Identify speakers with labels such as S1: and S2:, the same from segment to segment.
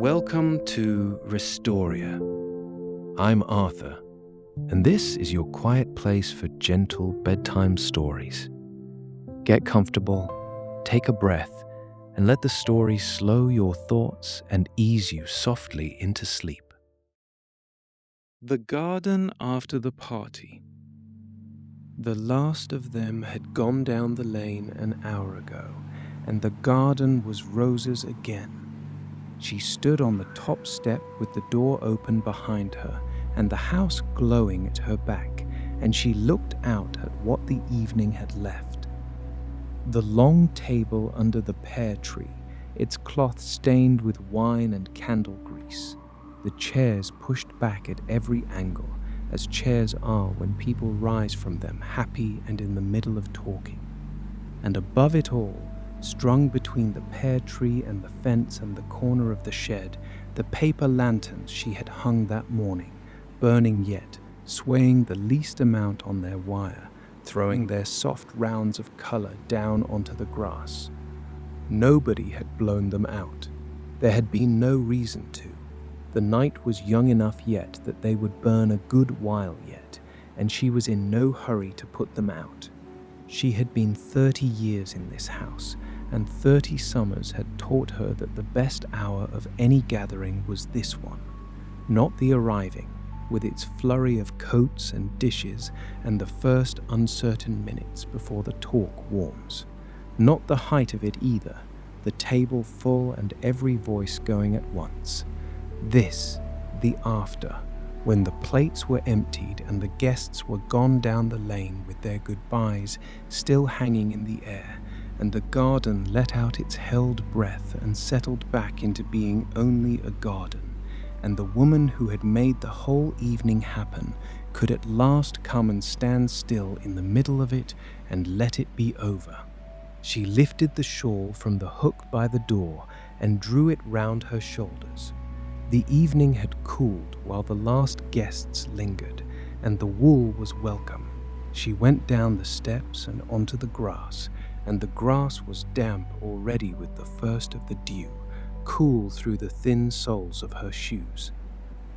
S1: Welcome to Restoria. I'm Arthur, and this is your quiet place for gentle bedtime stories. Get comfortable, take a breath, and let the story slow your thoughts and ease you softly into sleep. The garden after the party. The last of them had gone down the lane an hour ago, and the garden was roses again. She stood on the top step with the door open behind her and the house glowing at her back, and she looked out at what the evening had left. The long table under the pear tree, its cloth stained with wine and candle grease, the chairs pushed back at every angle, as chairs are when people rise from them happy and in the middle of talking. And above it all, strung between the pear tree and the fence and the corner of the shed, the paper lanterns she had hung that morning, burning yet, swaying the least amount on their wire, throwing their soft rounds of color down onto the grass. Nobody had blown them out. There had been no reason to. The night was young enough yet that they would burn a good while yet, and she was in no hurry to put them out. She had been 30 years in this house, and 30 summers had taught her that the best hour of any gathering was this one, not the arriving, with its flurry of coats and dishes and the first uncertain minutes before the talk warms. Not the height of it either, the table full and every voice going at once. This, the after, when the plates were emptied and the guests were gone down the lane with their goodbyes still hanging in the air, and the garden let out its held breath and settled back into being only a garden, and the woman who had made the whole evening happen could at last come and stand still in the middle of it and let it be over. She lifted the shawl from the hook by the door and drew it round her shoulders. The evening had cooled while the last guests lingered, and the wool was welcome. She went down the steps and onto the grass, and the grass was damp already with the first of the dew, cool through the thin soles of her shoes.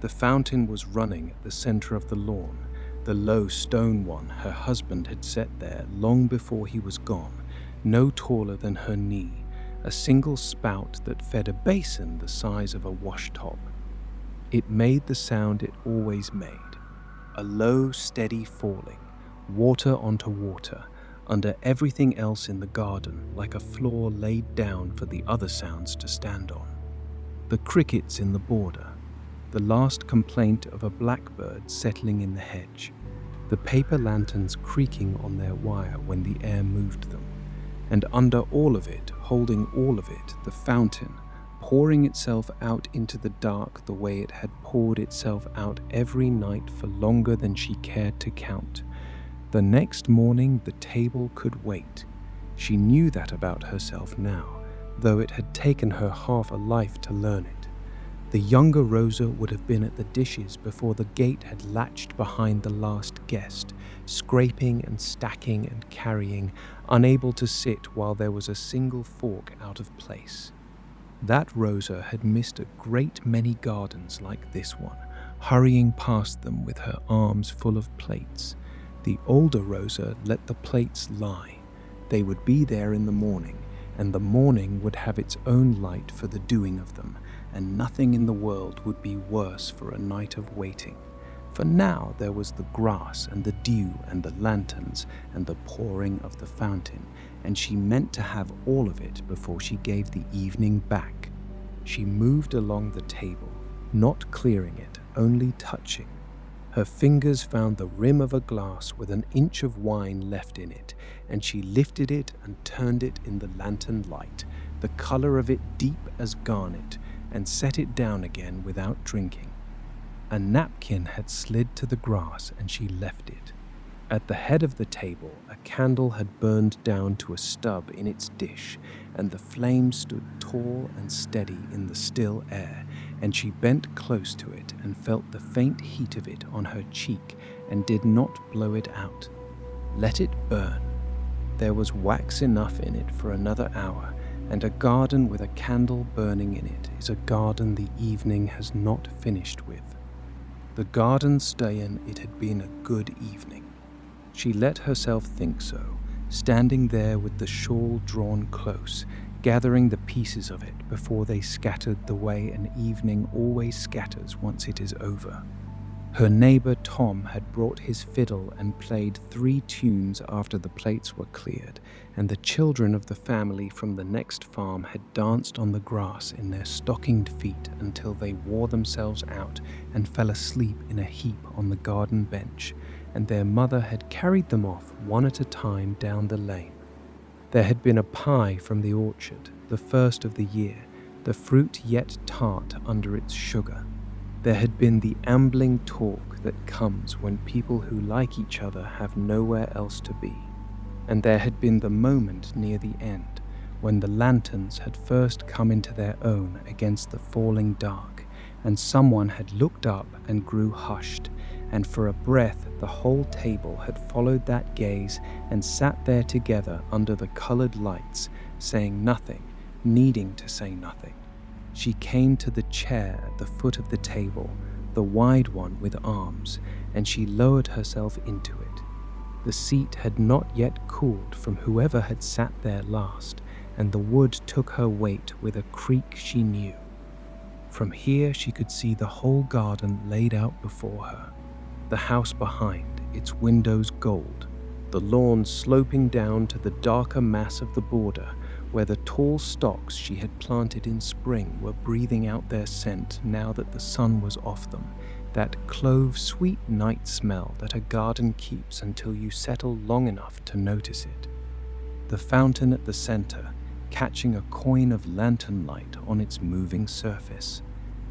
S1: The fountain was running at the center of the lawn, the low stone one her husband had set there long before he was gone, no taller than her knee, a single spout that fed a basin the size of a washtub. It made the sound it always made, a low, steady falling, water onto water, under everything else in the garden, like a floor laid down for the other sounds to stand on. The crickets in the border, the last complaint of a blackbird settling in the hedge, the paper lanterns creaking on their wire when the air moved them, and under all of it, holding all of it, the fountain, pouring itself out into the dark the way it had poured itself out every night for longer than she cared to count. The next morning the table could wait. She knew that about herself now, though it had taken her half a life to learn it. The younger Rosa would have been at the dishes before the gate had latched behind the last guest, scraping and stacking and carrying, unable to sit while there was a single fork out of place. That Rosa had missed a great many gardens like this one, hurrying past them with her arms full of plates. The older Rosa let the plates lie. They would be there in the morning, and the morning would have its own light for the doing of them, and nothing in the world would be worse for a night of waiting. For now there was the grass and the dew and the lanterns and the pouring of the fountain, and she meant to have all of it before she gave the evening back. She moved along the table, not clearing it, only touching. Her fingers found the rim of a glass with an inch of wine left in it, and she lifted it and turned it in the lantern light, the color of it deep as garnet, and set it down again without drinking. A napkin had slid to the grass, and she left it. At the head of the table, a candle had burned down to a stub in its dish, and the flame stood tall and steady in the still air, and she bent close to it and felt the faint heat of it on her cheek and did not blow it out. Let it burn. There was wax enough in it for another hour, and a garden with a candle burning in it is a garden the evening has not finished with. The garden stay-in, it had been a good evening. She let herself think so, standing there with the shawl drawn close, gathering the pieces of it before they scattered the way an evening always scatters once it is over. Her neighbor Tom had brought his fiddle and played 3 tunes after the plates were cleared, and the children of the family from the next farm had danced on the grass in their stockinged feet until they wore themselves out and fell asleep in a heap on the garden bench, and their mother had carried them off one at a time down the lane. There had been a pie from the orchard, the first of the year, the fruit yet tart under its sugar. There had been the ambling talk that comes when people who like each other have nowhere else to be. And there had been the moment near the end when the lanterns had first come into their own against the falling dark, and someone had looked up and grew hushed, and for a breath the whole table had followed that gaze and sat there together under the colored lights, saying nothing, needing to say nothing. She came to the chair at the foot of the table, the wide one with arms, and she lowered herself into it. The seat had not yet cooled from whoever had sat there last, and the wood took her weight with a creak she knew. From here she could see the whole garden laid out before her, the house behind, its windows gold, the lawn sloping down to the darker mass of the border, where the tall stalks she had planted in spring were breathing out their scent now that the sun was off them, that clove-sweet night smell that a garden keeps until you settle long enough to notice it. The fountain at the center, catching a coin of lantern light on its moving surface,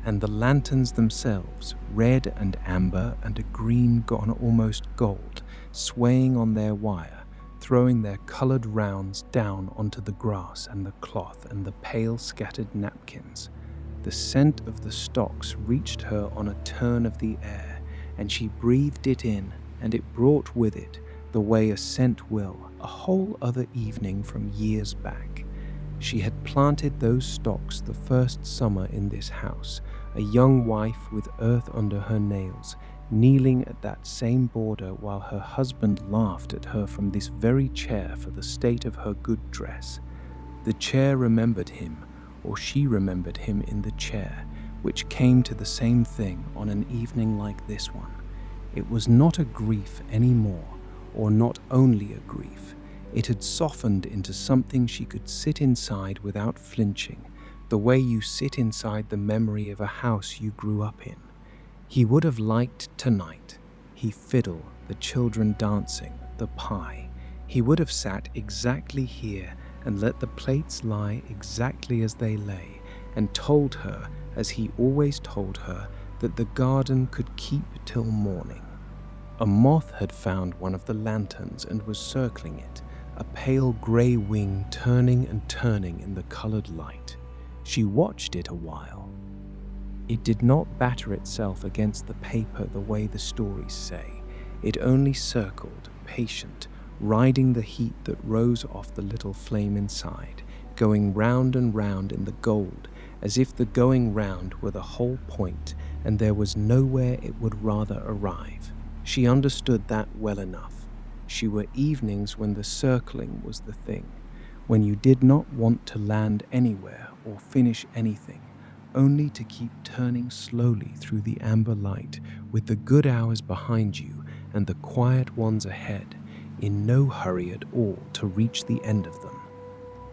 S1: and the lanterns themselves, red and amber and a green gone almost gold, swaying on their wire, throwing their colored rounds down onto the grass and the cloth and the pale scattered napkins. The scent of the stocks reached her on a turn of the air, and she breathed it in, and it brought with it, the way a scent will, a whole other evening from years back. She had planted those stocks the first summer in this house, a young wife with earth under her nails, kneeling at that same border while her husband laughed at her from this very chair for the state of her good dress. The chair remembered him, or she remembered him in the chair, which came to the same thing on an evening like this one. It was not a grief any more, or not only a grief. It had softened into something she could sit inside without flinching, the way you sit inside the memory of a house you grew up in. He would have liked tonight. He fiddle, the children dancing, the pie. He would have sat exactly here and let the plates lie exactly as they lay, and told her, as he always told her, that the garden could keep till morning. A moth had found one of the lanterns and was circling it, a pale grey wing turning and turning in the colored light. She watched it a while. It did not batter itself against the paper the way the stories say. It only circled, patient, riding the heat that rose off the little flame inside, going round and round in the gold, as if the going round were the whole point, and there was nowhere it would rather arrive. She understood that well enough. She were evenings when the circling was the thing, when you did not want to land anywhere or finish anything, only to keep turning slowly through the amber light with the good hours behind you and the quiet ones ahead, in no hurry at all to reach the end of them.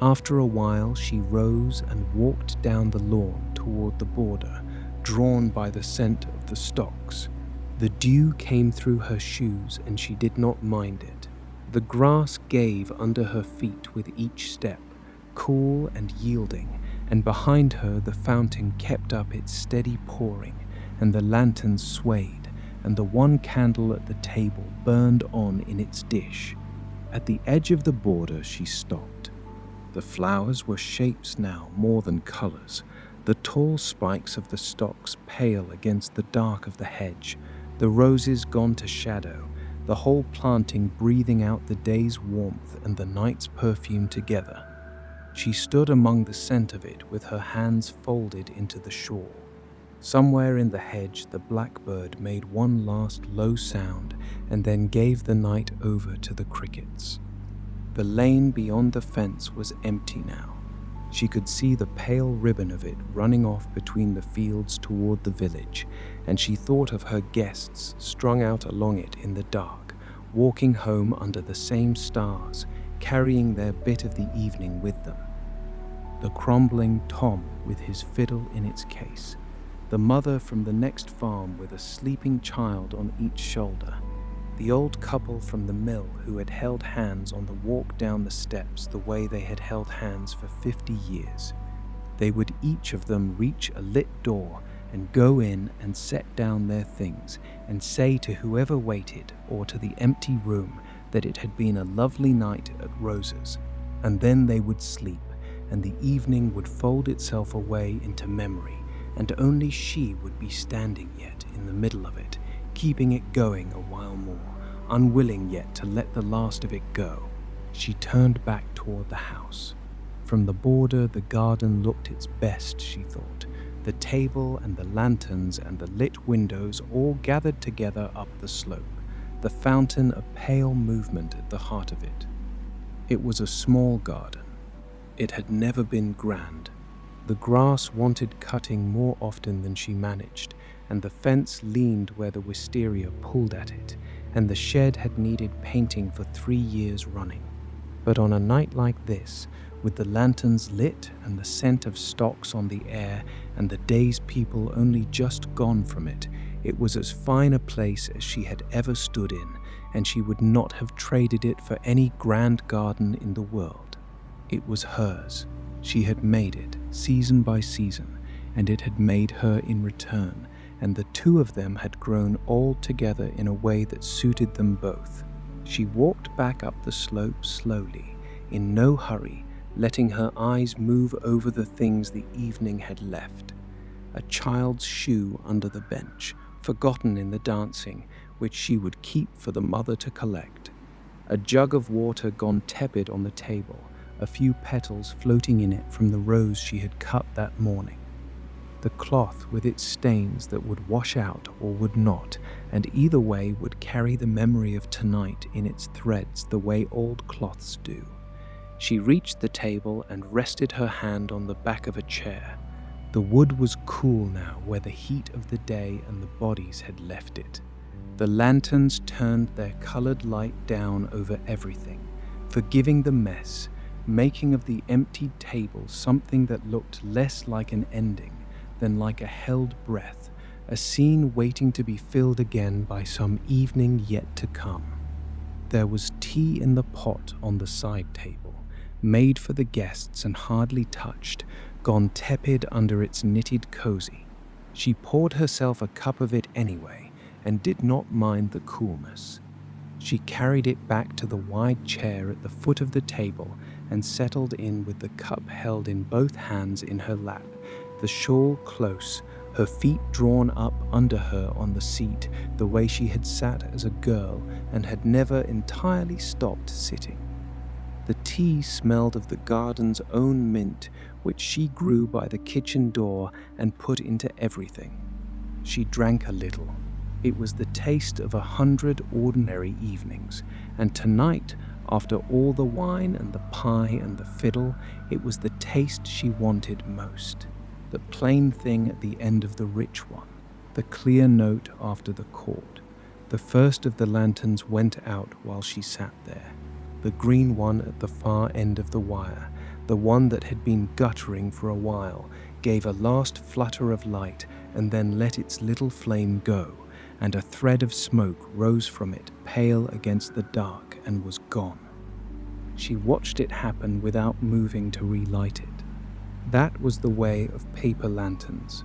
S1: After a while she rose and walked down the lawn toward the border, drawn by the scent of the stocks. The dew came through her shoes and she did not mind it. The grass gave under her feet with each step, cool and yielding, and behind her the fountain kept up its steady pouring, and the lanterns swayed, and the one candle at the table burned on in its dish. At the edge of the border she stopped. The flowers were shapes now more than colors, the tall spikes of the stocks pale against the dark of the hedge, the roses gone to shadow, the whole planting breathing out the day's warmth and the night's perfume together. She stood among the scent of it with her hands folded into the shawl. Somewhere in the hedge, the blackbird made one last low sound and then gave the night over to the crickets. The lane beyond the fence was empty now. She could see the pale ribbon of it running off between the fields toward the village, and she thought of her guests strung out along it in the dark, walking home under the same stars, carrying their bit of the evening with them. The crumbling Tom with his fiddle in its case, the mother from the next farm with a sleeping child on each shoulder, the old couple from the mill who had held hands on the walk down the steps the way they had held hands for 50 years. They would each of them reach a lit door and go in and set down their things and say to whoever waited or to the empty room that it had been a lovely night at Rosa's, and then they would sleep, and the evening would fold itself away into memory, and only she would be standing yet in the middle of it, keeping it going a while more, unwilling yet to let the last of it go. She turned back toward the house. From the border, the garden looked its best, she thought. The table and the lanterns and the lit windows all gathered together up the slope, the fountain a pale movement at the heart of it. It was a small garden. It had never been grand. The grass wanted cutting more often than she managed, and the fence leaned where the wisteria pulled at it, and the shed had needed painting for 3 years running. But on a night like this, with the lanterns lit and the scent of stocks on the air and the day's people only just gone from it, it was as fine a place as she had ever stood in, and she would not have traded it for any grand garden in the world. It was hers. She had made it, season by season, and it had made her in return, and the two of them had grown old together in a way that suited them both. She walked back up the slope slowly, in no hurry, letting her eyes move over the things the evening had left. A child's shoe under the bench, forgotten in the dancing, which she would keep for the mother to collect. A jug of water gone tepid on the table, a few petals floating in it from the rose she had cut that morning. The cloth with its stains that would wash out or would not, and either way would carry the memory of tonight in its threads the way old cloths do. She reached the table and rested her hand on the back of a chair. The wood was cool now where the heat of the day and the bodies had left it. The lanterns turned their colored light down over everything, forgiving the mess, making of the emptied table something that looked less like an ending than like a held breath, a scene waiting to be filled again by some evening yet to come. There was tea in the pot on the side table, made for the guests and hardly touched, gone tepid under its knitted cozy. She poured herself a cup of it anyway, and did not mind the coolness. She carried it back to the wide chair at the foot of the table and settled in with the cup held in both hands in her lap, the shawl close, her feet drawn up under her on the seat the way she had sat as a girl and had never entirely stopped sitting. The tea smelled of the garden's own mint, which she grew by the kitchen door and put into everything. She drank a little. It was the taste of 100 ordinary evenings, and tonight, after all the wine and the pie and the fiddle, it was the taste she wanted most. The plain thing at the end of the rich one, the clear note after the chord. The first of the lanterns went out while she sat there, the green one at the far end of the wire, the one that had been guttering for a while, gave a last flutter of light and then let its little flame go, and a thread of smoke rose from it, pale against the dark, and was gone. She watched it happen without moving to relight it. That was the way of paper lanterns.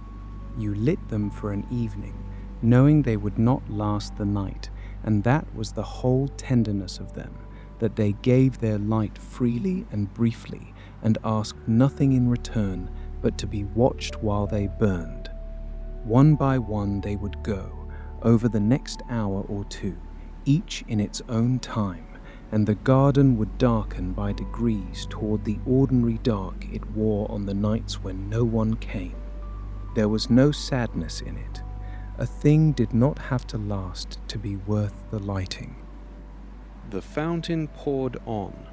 S1: You lit them for an evening, knowing they would not last the night, and that was the whole tenderness of them, that they gave their light freely and briefly, and asked nothing in return but to be watched while they burned. One by one they would go, over the next hour or two, each in its own time, and the garden would darken by degrees toward the ordinary dark it wore on the nights when no one came. There was no sadness in it. A thing did not have to last to be worth the lighting. The fountain poured on.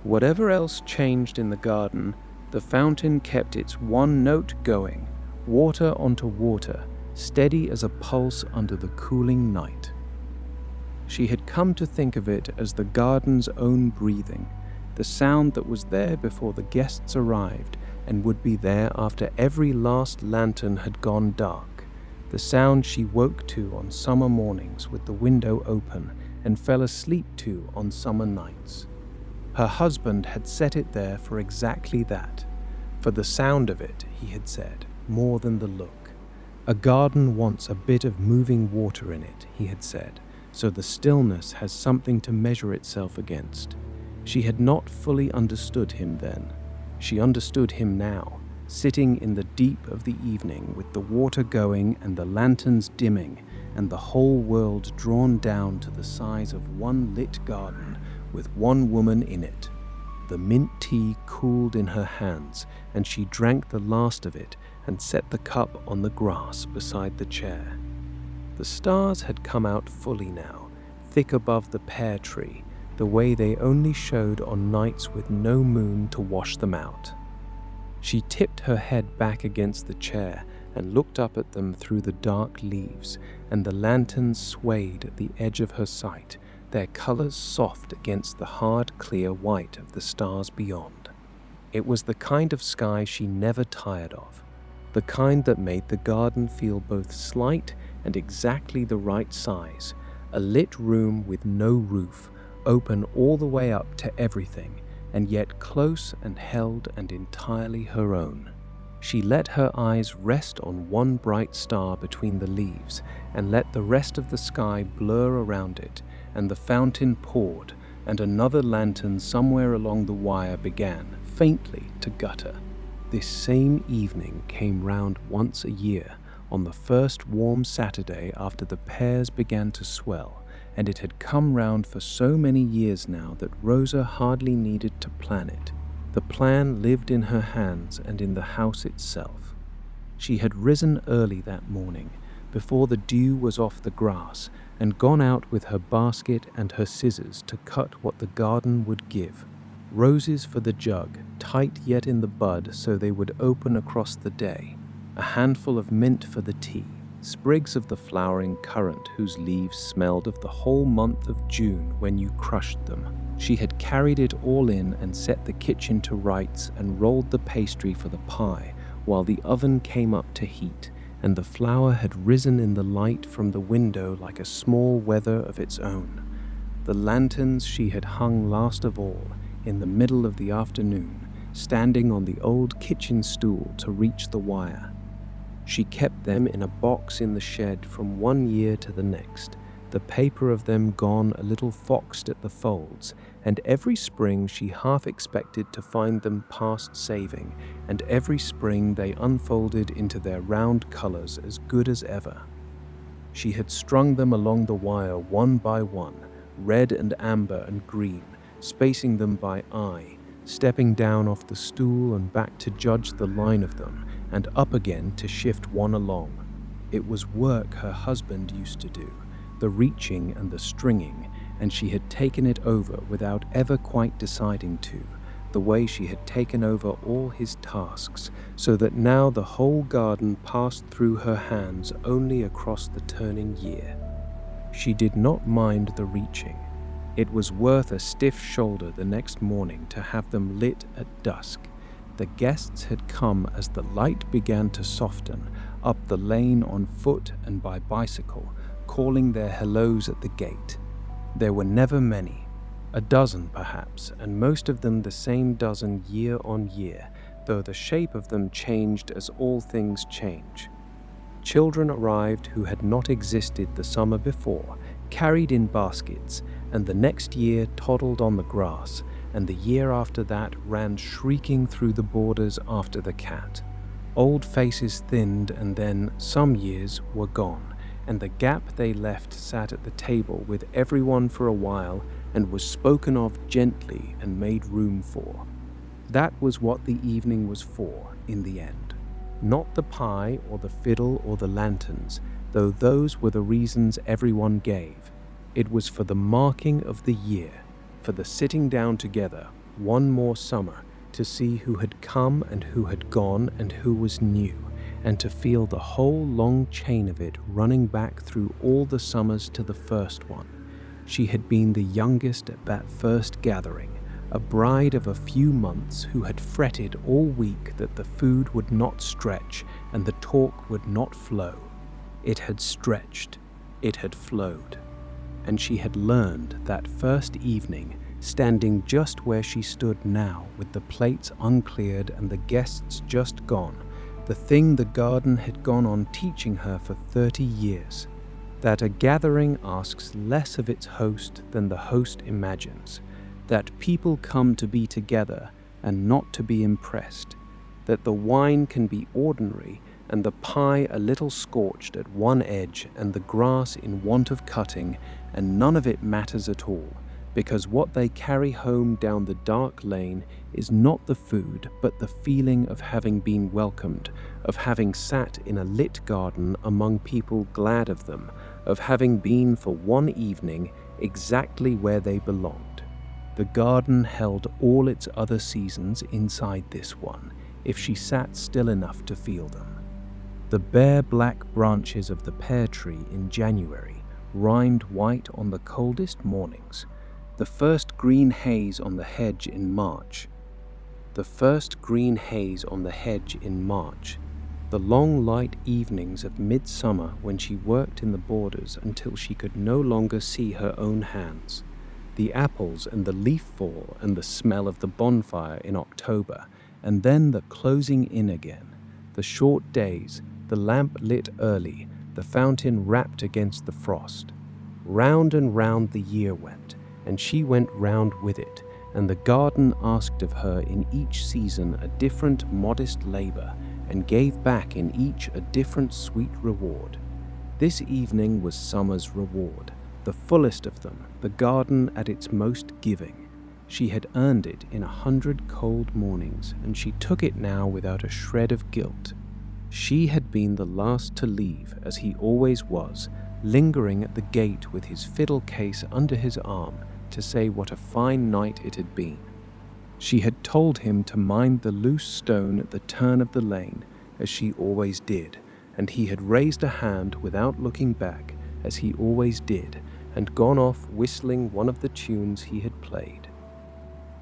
S1: Whatever else changed in the garden, the fountain kept its one note going, water onto water, steady as a pulse under the cooling night. She had come to think of it as the garden's own breathing, the sound that was there before the guests arrived and would be there after every last lantern had gone dark, the sound she woke to on summer mornings with the window open and fell asleep to on summer nights. Her husband had set it there for exactly that, for the sound of it, he had said, more than the look. A garden wants a bit of moving water in it, he had said, so the stillness has something to measure itself against. She had not fully understood him then. She understood him now, sitting in the deep of the evening with the water going and the lanterns dimming and the whole world drawn down to the size of one lit garden with one woman in it. The mint tea cooled in her hands, and she drank the last of it and set the cup on the grass beside the chair. The stars had come out fully now, thick above the pear tree, the way they only showed on nights with no moon to wash them out. She tipped her head back against the chair and looked up at them through the dark leaves, and the lanterns swayed at the edge of her sight, their colors soft against the hard, clear white of the stars beyond. It was the kind of sky she never tired of, the kind that made the garden feel both slight and exactly the right size, a lit room with no roof, open all the way up to everything, and yet close and held and entirely her own. She let her eyes rest on one bright star between the leaves and let the rest of the sky blur around it, and the fountain poured, and another lantern somewhere along the wire began, faintly, to gutter. This same evening came round once a year, on the first warm Saturday after the pears began to swell, and it had come round for so many years now that Rosa hardly needed to plan it. The plan lived in her hands and in the house itself. She had risen early that morning, before the dew was off the grass, and gone out with her basket and her scissors to cut what the garden would give. Roses for the jug, tight yet in the bud so they would open across the day, a handful of mint for the tea, sprigs of the flowering currant whose leaves smelled of the whole month of June when you crushed them. She had carried it all in and set the kitchen to rights and rolled the pastry for the pie while the oven came up to heat, and the flower had risen in the light from the window like a small weather of its own. The lanterns she had hung last of all, in the middle of the afternoon, standing on the old kitchen stool to reach the wire. She kept them in a box in the shed from one year to the next, the paper of them gone a little foxed at the folds, and every spring she half expected to find them past saving, and every spring they unfolded into their round colors as good as ever. She had strung them along the wire one by one, red and amber and green, spacing them by eye, stepping down off the stool and back to judge the line of them, and up again to shift one along. It was work her husband used to do, the reaching and the stringing, and she had taken it over without ever quite deciding to, the way she had taken over all his tasks, so that now the whole garden passed through her hands only across the turning year. She did not mind the reaching. It was worth a stiff shoulder the next morning to have them lit at dusk. The guests had come as the light began to soften, up the lane on foot and by bicycle, calling their hellos at the gate. There were never many, a dozen perhaps, and most of them the same dozen year on year, though the shape of them changed as all things change. Children arrived who had not existed the summer before, carried in baskets, and the next year toddled on the grass, and the year after that ran shrieking through the borders after the cat. Old faces thinned and then, some years, were gone, and the gap they left sat at the table with everyone for a while and was spoken of gently and made room for. That was what the evening was for, in the end. Not the pie or the fiddle or the lanterns, though those were the reasons everyone gave. It was for the marking of the year, for the sitting down together one more summer to see who had come and who had gone and who was new, and to feel the whole long chain of it running back through all the summers to the first one. She had been the youngest at that first gathering, a bride of a few months who had fretted all week that the food would not stretch and the talk would not flow. It had stretched, it had flowed, and she had learned that first evening, standing just where she stood now with the plates uncleared and the guests just gone, the thing the garden had gone on teaching her for 30 years, that a gathering asks less of its host than the host imagines, that people come to be together and not to be impressed, that the wine can be ordinary and the pie a little scorched at one edge and the grass in want of cutting, and none of it matters at all, because what they carry home down the dark lane is not the food but the feeling of having been welcomed, of having sat in a lit garden among people glad of them, of having been for one evening exactly where they belonged. The garden held all its other seasons inside this one, if she sat still enough to feel them. The bare black branches of the pear tree in January rimed white on the coldest mornings, the first green haze on the hedge in March, the long light evenings of midsummer when she worked in the borders until she could no longer see her own hands, the apples and the leaf fall and the smell of the bonfire in October, and then the closing in again, the short days, the lamp lit early, the fountain rapped against the frost. Round and round the year went, and she went round with it, and the garden asked of her in each season a different modest labor, and gave back in each a different sweet reward. This evening was summer's reward, the fullest of them, the garden at its most giving. She had earned it in 100 cold mornings, and she took it now without a shred of guilt. She had been the last to leave, as he always was, lingering at the gate with his fiddle case under his arm to say what a fine night it had been. She had told him to mind the loose stone at the turn of the lane, as she always did, and he had raised a hand without looking back, as he always did, and gone off whistling one of the tunes he had played.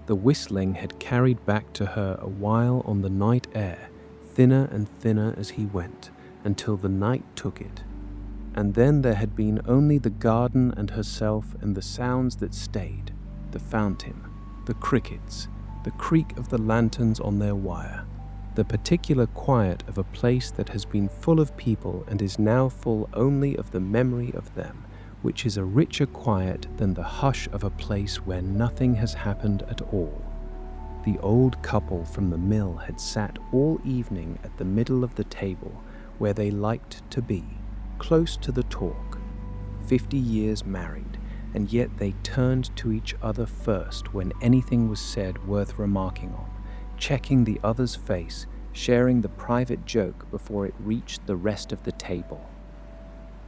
S1: The whistling had carried back to her a while on the night air, thinner and thinner as he went, until the night took it. And then there had been only the garden and herself and the sounds that stayed, the fountain, the crickets, the creak of the lanterns on their wire, the particular quiet of a place that has been full of people and is now full only of the memory of them, which is a richer quiet than the hush of a place where nothing has happened at all. The old couple from the mill had sat all evening at the middle of the table, where they liked to be, close to the talk, 50 years married, and yet they turned to each other first when anything was said worth remarking on, checking the other's face, sharing the private joke before it reached the rest of the table.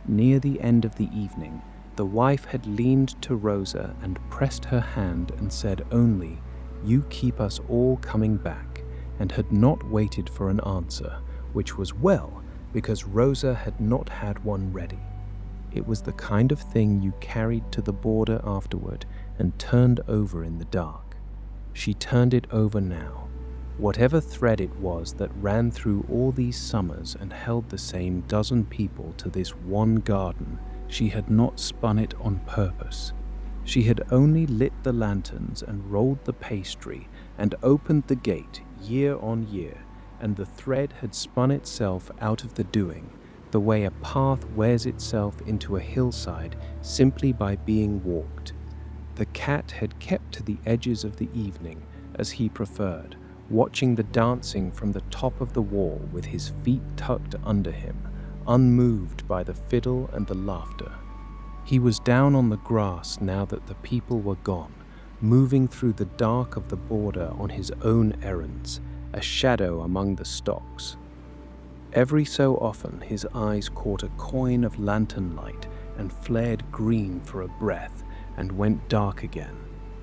S1: Near the end of the evening, the wife had leaned to Rosa and pressed her hand and said only, "You keep us all coming back," and had not waited for an answer, which was well, because Rosa had not had one ready. It was the kind of thing you carried to the border afterward and turned over in the dark. She turned it over now. Whatever thread it was that ran through all these summers and held the same dozen people to this one garden, she had not spun it on purpose. She had only lit the lanterns and rolled the pastry and opened the gate year on year, and the thread had spun itself out of the doing, the way a path wears itself into a hillside simply by being walked. The cat had kept to the edges of the evening, as he preferred, watching the dancing from the top of the wall with his feet tucked under him, unmoved by the fiddle and the laughter. He was down on the grass now that the people were gone, moving through the dark of the border on his own errands, a shadow among the stocks. Every so often his eyes caught a coin of lantern light and flared green for a breath and went dark again.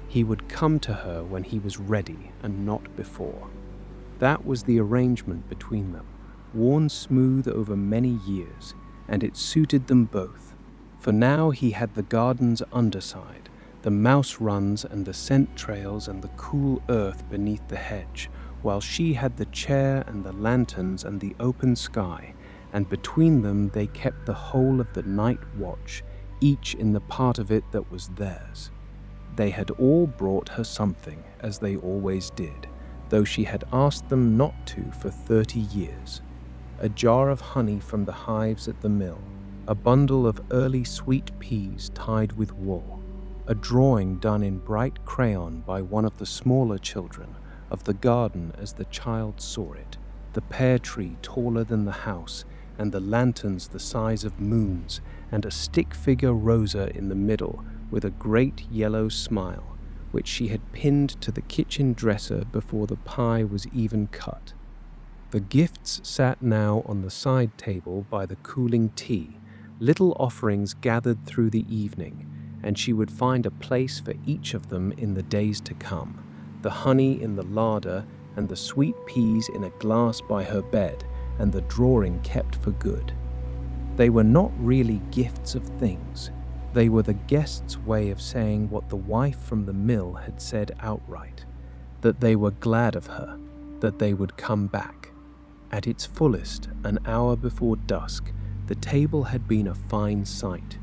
S1: He would come to her when he was ready and not before. That was the arrangement between them, worn smooth over many years, and it suited them both. For now he had the garden's underside, the mouse runs and the scent trails and the cool earth beneath the hedge, while she had the chair and the lanterns and the open sky, and between them they kept the whole of the night watch, each in the part of it that was theirs. They had all brought her something, as they always did, though she had asked them not to for 30 years. A jar of honey from the hives at the mill, a bundle of early sweet peas tied with wool, a drawing done in bright crayon by one of the smaller children of the garden as the child saw it, the pear tree taller than the house, and the lanterns the size of moons, and a stick figure Rosa in the middle with a great yellow smile, which she had pinned to the kitchen dresser before the pie was even cut. The gifts sat now on the side table by the cooling tea, little offerings gathered through the evening, and she would find a place for each of them in the days to come, the honey in the larder and the sweet peas in a glass by her bed, and the drawing kept for good. They were not really gifts of things. They were the guest's way of saying what the wife from the mill had said outright, that they were glad of her, that they would come back. At its fullest, an hour before dusk, the table had been a fine sight,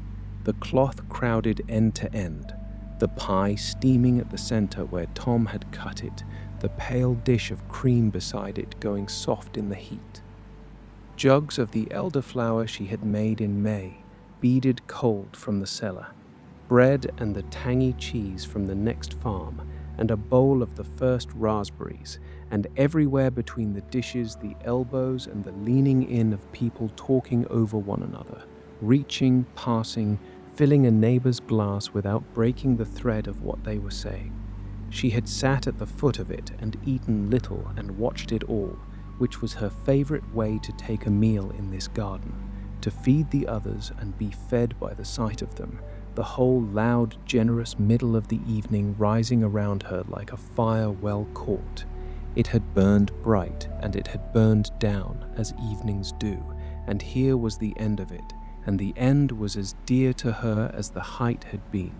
S1: the cloth crowded end to end, the pie steaming at the center where Tom had cut it, the pale dish of cream beside it going soft in the heat. Jugs of the elderflower she had made in May, beaded cold from the cellar, bread and the tangy cheese from the next farm, and a bowl of the first raspberries, and everywhere between the dishes the elbows and the leaning in of people talking over one another, reaching, passing, filling a neighbor's glass without breaking the thread of what they were saying. She had sat at the foot of it and eaten little and watched it all, which was her favorite way to take a meal in this garden, to feed the others and be fed by the sight of them, the whole loud, generous middle of the evening rising around her like a fire well caught. It had burned bright, and it had burned down, as evenings do, and here was the end of it, and the end was as dear to her as the height had been.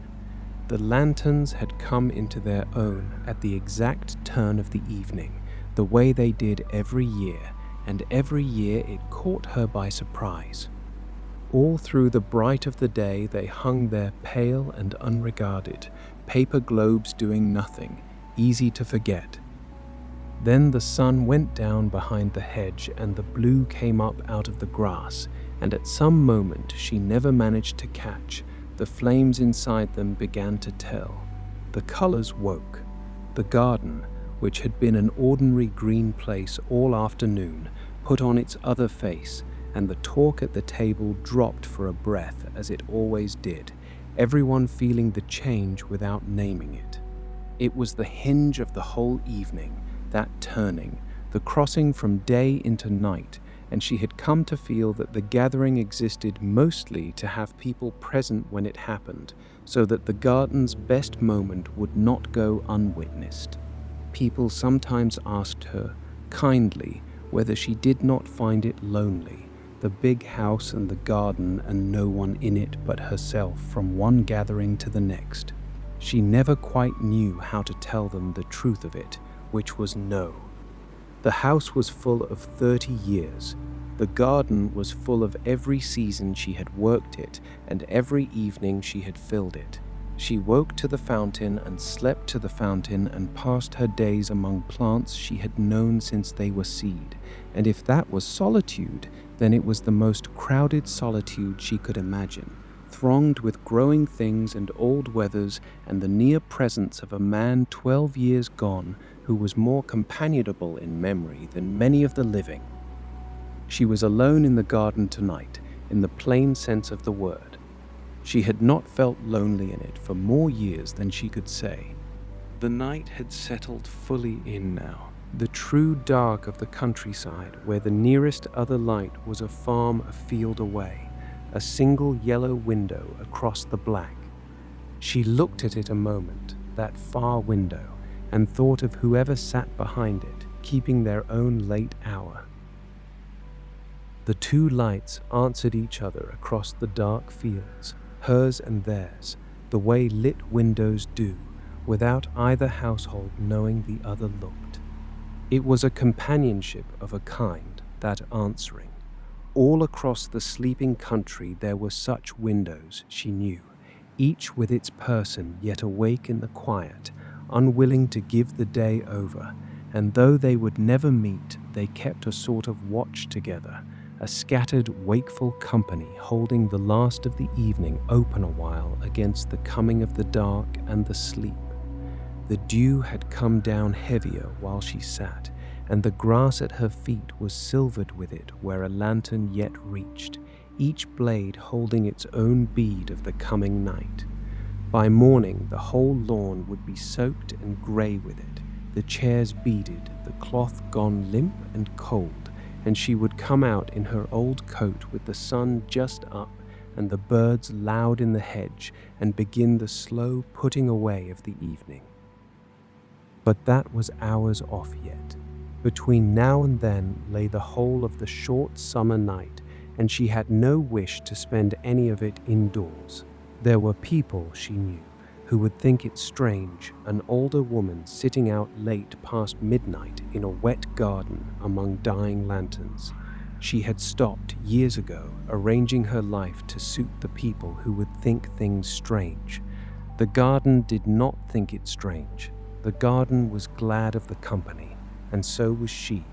S1: The lanterns had come into their own at the exact turn of the evening, the way they did every year, and every year it caught her by surprise. All through the bright of the day they hung there pale and unregarded, paper globes doing nothing, easy to forget. Then the sun went down behind the hedge and the blue came up out of the grass, and at some moment she never managed to catch, the flames inside them began to tell. The colors woke. The garden, which had been an ordinary green place all afternoon, put on its other face, and the talk at the table dropped for a breath as it always did, everyone feeling the change without naming it. It was the hinge of the whole evening, that turning, the crossing from day into night, and she had come to feel that the gathering existed mostly to have people present when it happened, so that the garden's best moment would not go unwitnessed. People sometimes asked her, kindly, whether she did not find it lonely, the big house and the garden and no one in it but herself from one gathering to the next. She never quite knew how to tell them the truth of it, which was no. The house was full of 30 years. The garden was full of every season she had worked it and every evening she had filled it. She woke to the fountain and slept to the fountain and passed her days among plants she had known since they were seed. And if that was solitude, then it was the most crowded solitude she could imagine, thronged with growing things and old weathers and the near presence of a man 12 years gone who was more companionable in memory than many of the living. She was alone in the garden tonight, in the plain sense of the word. She had not felt lonely in it for more years than she could say. The night had settled fully in now. The true dark of the countryside, where the nearest other light was a farm a field away, a single yellow window across the black. She looked at it a moment, that far window, and thought of whoever sat behind it, keeping their own late hour. The two lights answered each other across the dark fields, hers and theirs, the way lit windows do, without either household knowing the other looked. It was a companionship of a kind, that answering. All across the sleeping country there were such windows, she knew, each with its person yet awake in the quiet, unwilling to give the day over, and though they would never meet, they kept a sort of watch together, a scattered, wakeful company holding the last of the evening open a while against the coming of the dark and the sleep. The dew had come down heavier while she sat, and the grass at her feet was silvered with it where a lantern yet reached, each blade holding its own bead of the coming night. By morning the whole lawn would be soaked and grey with it, the chairs beaded, the cloth gone limp and cold, and she would come out in her old coat with the sun just up and the birds loud in the hedge and begin the slow putting away of the evening. But that was hours off yet. Between now and then lay the whole of the short summer night, and she had no wish to spend any of it indoors. There were people, she knew, who would think it strange, an older woman sitting out late past midnight in a wet garden among dying lanterns. She had stopped years ago, arranging her life to suit the people who would think things strange. The garden did not think it strange. The garden was glad of the company, and so was she.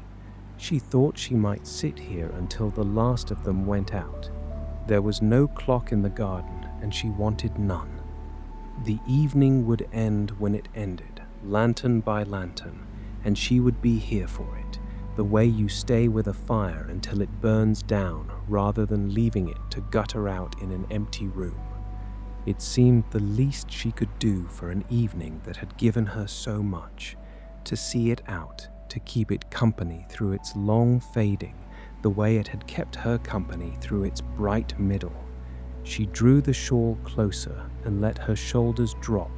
S1: She thought she might sit here until the last of them went out. There was no clock in the garden, and she wanted none. The evening would end when it ended, lantern by lantern, and she would be here for it, the way you stay with a fire until it burns down rather than leaving it to gutter out in an empty room. It seemed the least she could do for an evening that had given her so much, to see it out, to keep it company through its long fading, the way it had kept her company through its bright middle. She drew the shawl closer and let her shoulders drop,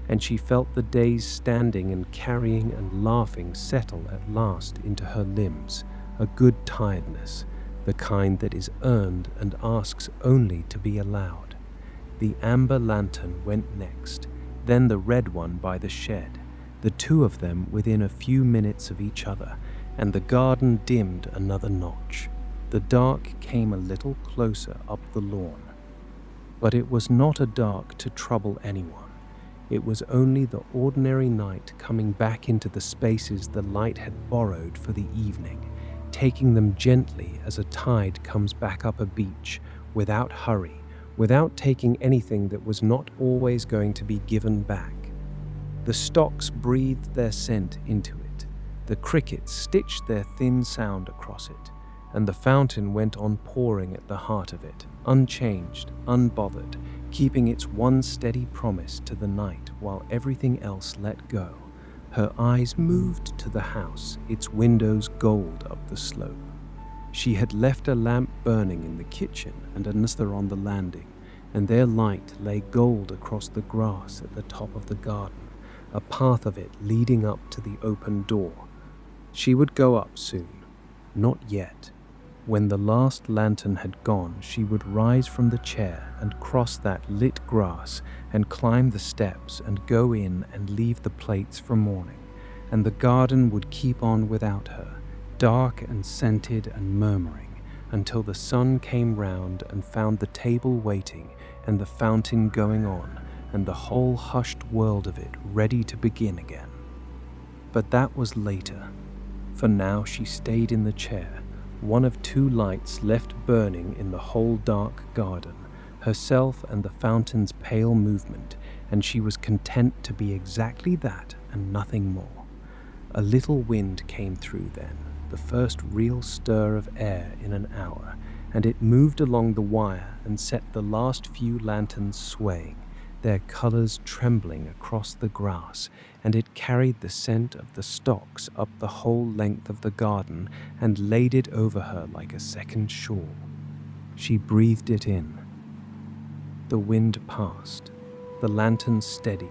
S1: and she felt the days standing and carrying and laughing settle at last into her limbs, a good tiredness, the kind that is earned and asks only to be allowed. The amber lantern went next, then the red one by the shed, the two of them within a few minutes of each other, and the garden dimmed another notch. The dark came a little closer up the lawn. But it was not a dark to trouble anyone. It was only the ordinary night coming back into the spaces the light had borrowed for the evening, taking them gently as a tide comes back up a beach, without hurry, without taking anything that was not always going to be given back. The stocks breathed their scent into it, the crickets stitched their thin sound across it, and the fountain went on pouring at the heart of it, unchanged, unbothered, keeping its one steady promise to the night while everything else let go. Her eyes moved to the house, its windows gold up the slope. She had left a lamp burning in the kitchen and another on the landing, and their light lay gold across the grass at the top of the garden, a path of it leading up to the open door. She would go up soon. Not yet. When the last lantern had gone, she would rise from the chair and cross that lit grass and climb the steps and go in and leave the plates for morning, and the garden would keep on without her, dark and scented and murmuring, until the sun came round and found the table waiting and the fountain going on and the whole hushed world of it ready to begin again. But that was later. For now she stayed in the chair, one of two lights left burning in the whole dark garden, herself and the fountain's pale movement, and she was content to be exactly that and nothing more. A little wind came through then, the first real stir of air in an hour, and it moved along the wire and set the last few lanterns swaying, their colors trembling across the grass, and it carried the scent of the stocks up the whole length of the garden and laid it over her like a second shawl. She breathed it in. The wind passed. The lanterns steadied.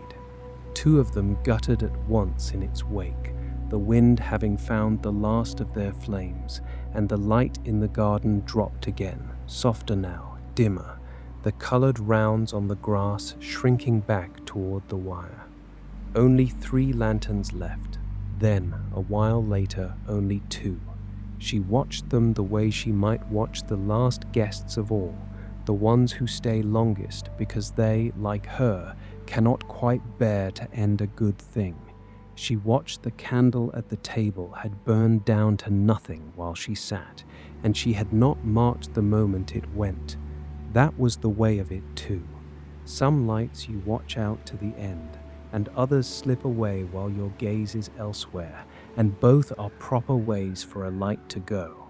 S1: Two of them guttered at once in its wake, the wind having found the last of their flames, and the light in the garden dropped again, softer now, dimmer, the colored rounds on the grass shrinking back toward the wire. Only 3 lanterns left. Then, a while later, only 2. She watched them the way she might watch the last guests of all, the ones who stay longest because they, like her, cannot quite bear to end a good thing. She watched the candle at the table had burned down to nothing while she sat, and she had not marked the moment it went. That was the way of it too. Some lights you watch out to the end, and others slip away while your gaze is elsewhere, and both are proper ways for a light to go.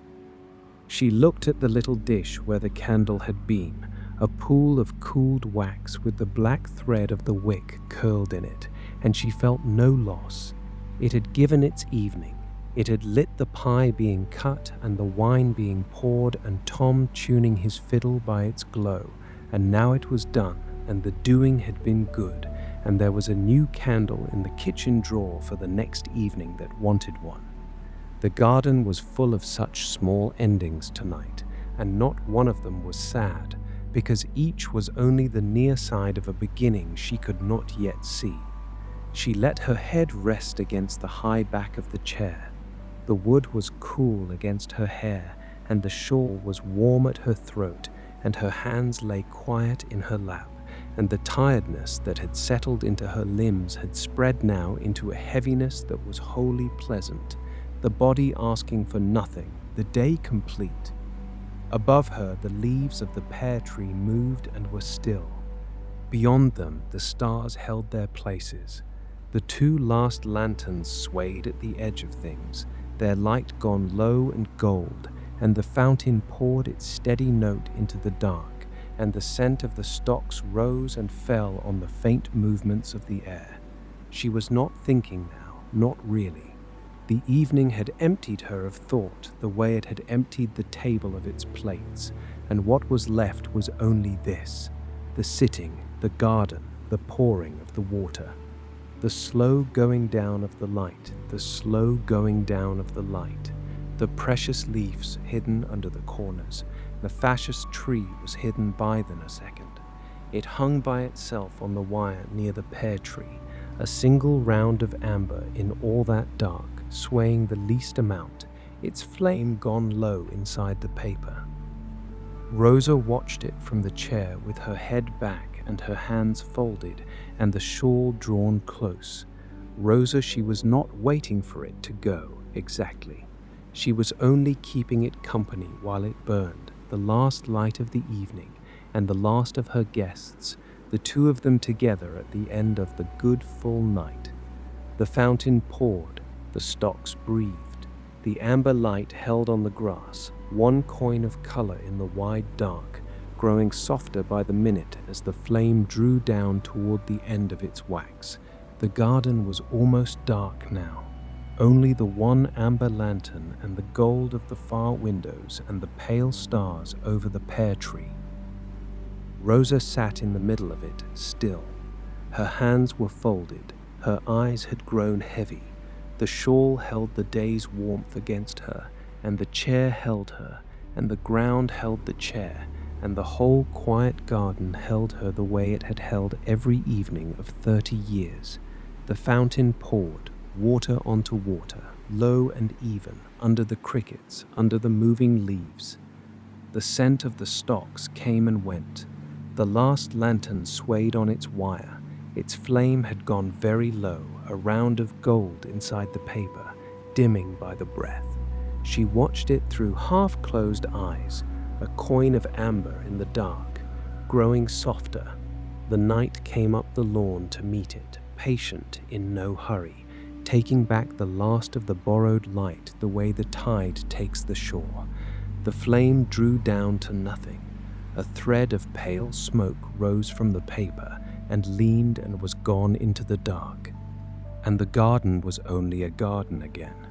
S1: She looked at the little dish where the candle had been, a pool of cooled wax with the black thread of the wick curled in it, and she felt no loss. It had given its evening. It had lit the pie being cut and the wine being poured and Tom tuning his fiddle by its glow, and now it was done, and the doing had been good, and there was a new candle in the kitchen drawer for the next evening that wanted one. The garden was full of such small endings tonight, and not one of them was sad, because each was only the near side of a beginning she could not yet see. She let her head rest against the high back of the chair. The wood was cool against her hair, and the shawl was warm at her throat, and her hands lay quiet in her lap, and the tiredness that had settled into her limbs had spread now into a heaviness that was wholly pleasant, the body asking for nothing, the day complete. Above her, the leaves of the pear tree moved and were still. Beyond them, the stars held their places. The 2 last lanterns swayed at the edge of things, their light gone low and gold, and the fountain poured its steady note into the dark, and the scent of the stocks rose and fell on the faint movements of the air. She was not thinking now, not really. The evening had emptied her of thought the way it had emptied the table of its plates, and what was left was only this: the sitting, the garden, the pouring of the water. The slow going down of the light, the slow going down of the light. The precious leaves hidden under the corners. The fascious tree was hidden by them a second. It hung by itself on the wire near the pear tree, a single round of amber in all that dark, swaying the least amount, its flame gone low inside the paper. Rosa watched it from the chair with her head back and her hands folded and the shawl drawn close. Rosa, she was not waiting for it to go, exactly. She was only keeping it company while it burned, the last light of the evening, and the last of her guests, the 2 of them together at the end of the good full night. The fountain poured, the stocks breathed, the amber light held on the grass, one coin of color in the wide dark, growing softer by the minute as the flame drew down toward the end of its wax. The garden was almost dark now. Only the one amber lantern and the gold of the far windows and the pale stars over the pear tree. Rosa sat in the middle of it, still. Her hands were folded, her eyes had grown heavy. The shawl held the day's warmth against her, and the chair held her, and the ground held the chair, and the whole quiet garden held her the way it had held every evening of 30 years. The fountain poured, water onto water, low and even, under the crickets, under the moving leaves. The scent of the stocks came and went. The last lantern swayed on its wire. Its flame had gone very low, a round of gold inside the paper, dimming by the breath. She watched it through half-closed eyes, a coin of amber in the dark, growing softer. The night came up the lawn to meet it, patient, in no hurry, taking back the last of the borrowed light the way the tide takes the shore. The flame drew down to nothing. A thread of pale smoke rose from the paper and leaned and was gone into the dark. And the garden was only a garden again.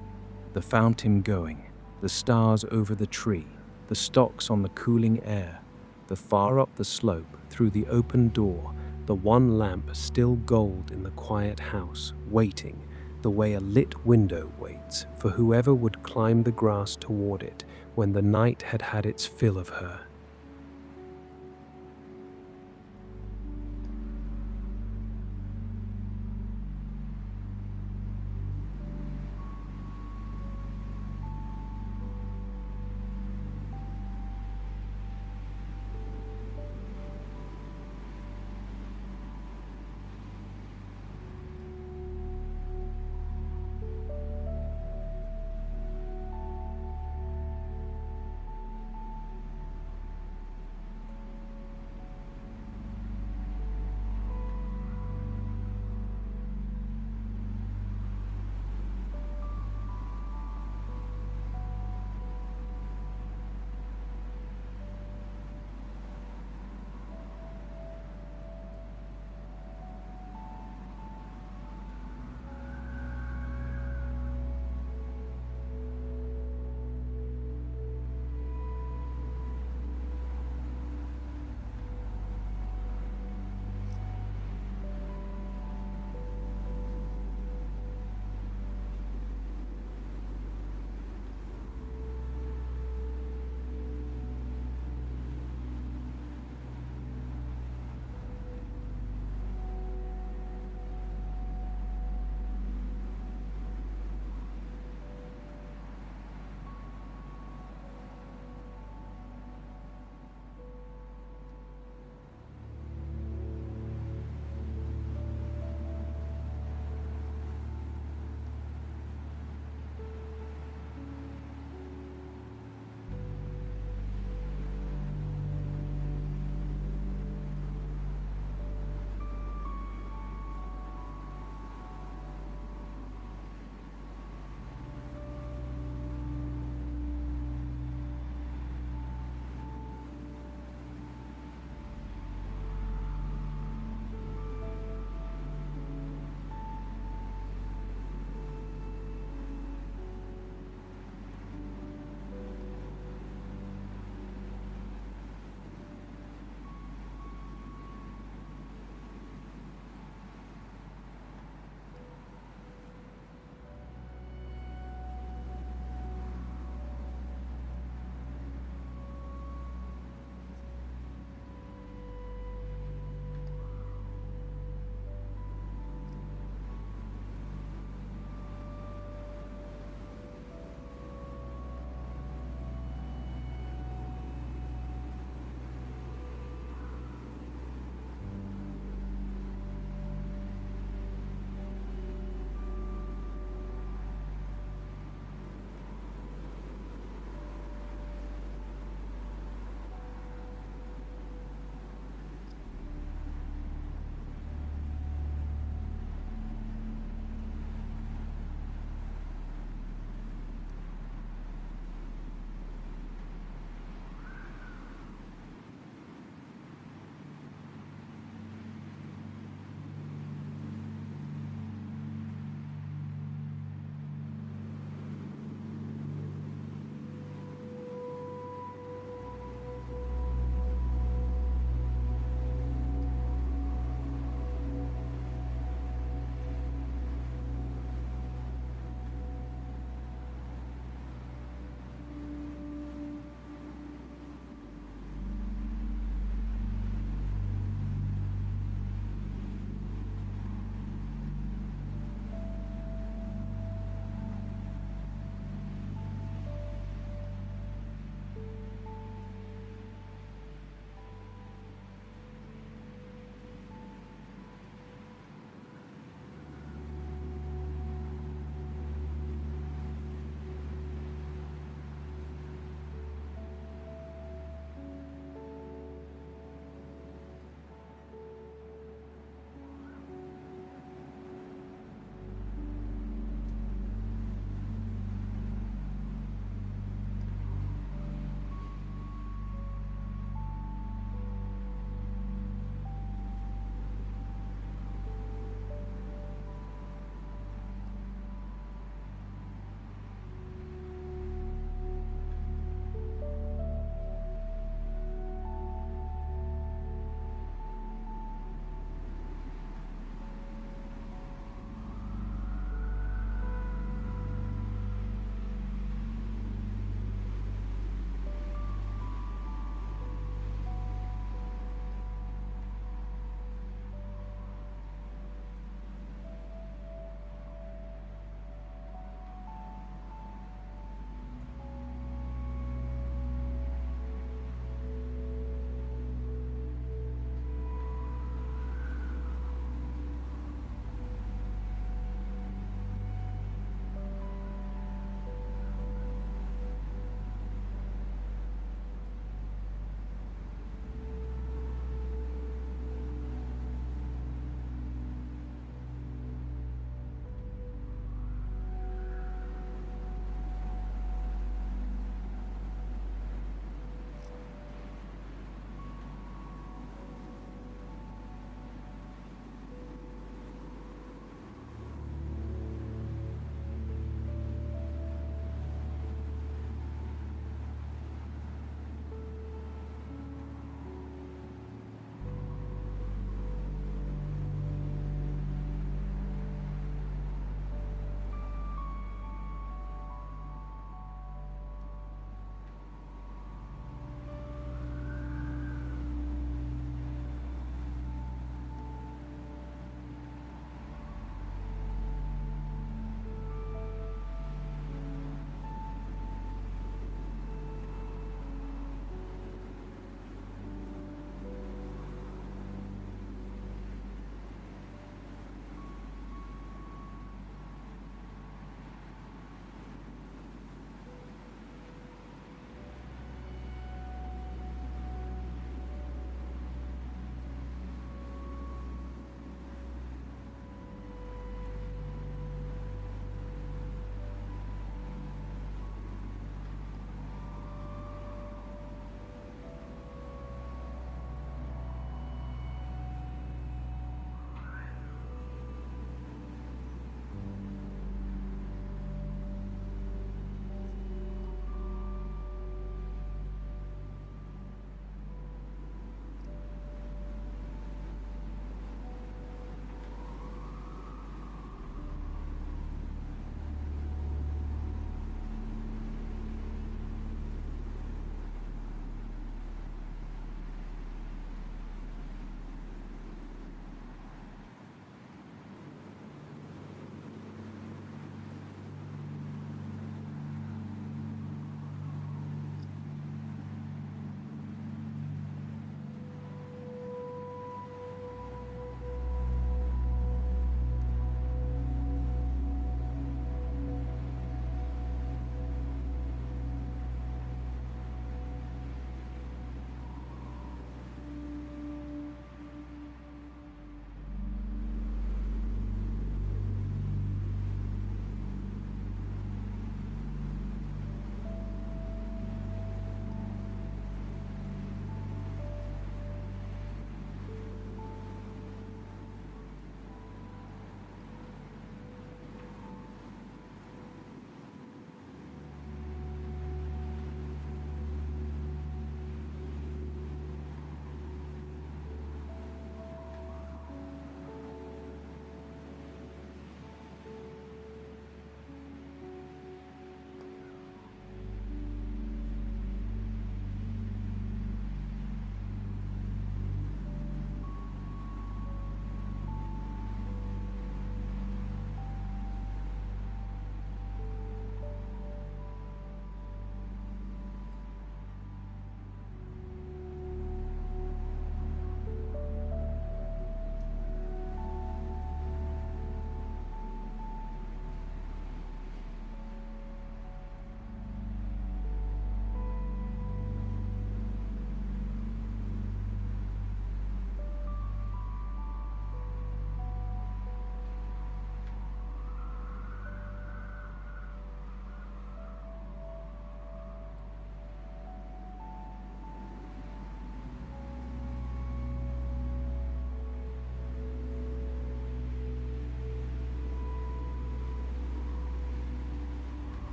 S1: The fountain going, the stars over the tree, the stocks on the cooling air, the far up the slope, through the open door, the one lamp still gold in the quiet house, waiting, the way a lit window waits for whoever would climb the grass toward it when the night had had its fill of her